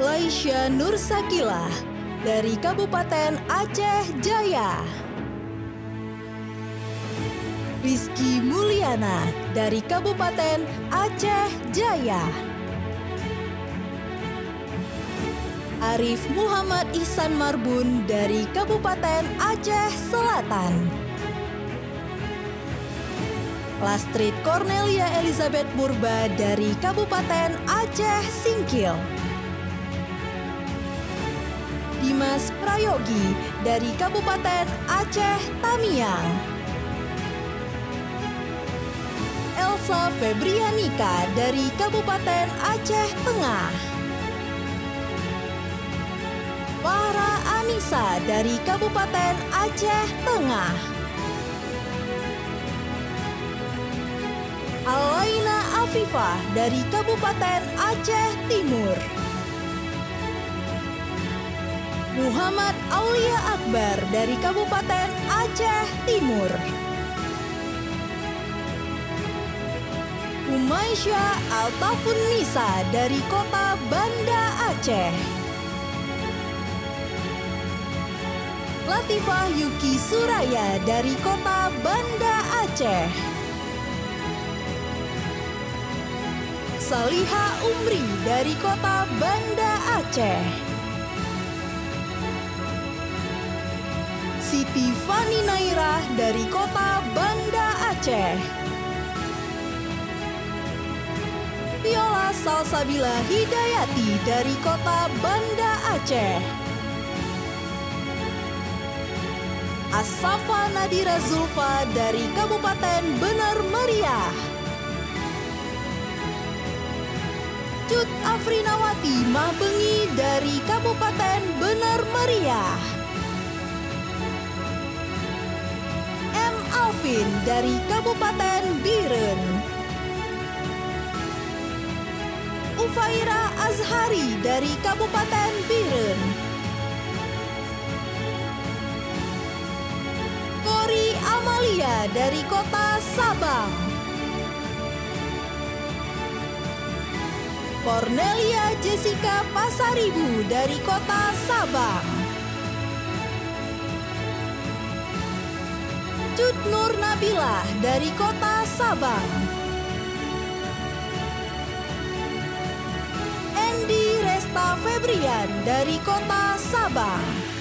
Laisya Nursakila dari Kabupaten Aceh Jaya. Rizky Mulyana dari Kabupaten Aceh Jaya. Arif Muhammad Ihsan Marbun dari Kabupaten Aceh Selatan. Lastrid Cornelia Elizabeth Purba dari Kabupaten Aceh Singkil. Dimas Prayogi dari Kabupaten Aceh Tamiang. Elsa Febrianika dari Kabupaten Aceh Tengah. Farah Anissa dari Kabupaten Aceh Tengah. Alaina Afifah dari Kabupaten Aceh Timur. Muhammad Aulia Akbar dari Kabupaten Aceh Timur. Umaisyah Altafun Nisa dari Kota Banda Aceh. Latifah Yuki Suraya dari Kota Banda Aceh. Saliha Umri dari Kota Banda Aceh. Siti Fani Nairah dari Kota Banda Aceh. Viola Salsabila Hidayati dari Kota Banda Aceh. Asafa Nadira Zulfa dari Kabupaten Benar Meriah. Cut Afrinawati Mahbengi dari Kabupaten Benar Meriah. M. Alvin dari Kabupaten Biren. Ufaira Azhari dari Kabupaten Biren. Kori Amalia dari Kota Sabang. Cornelia Jessica Pasaribu dari Kota Sabang. Cut Nur Nabilah dari Kota Sabang. Endi Resta Febrian dari Kota Sabang.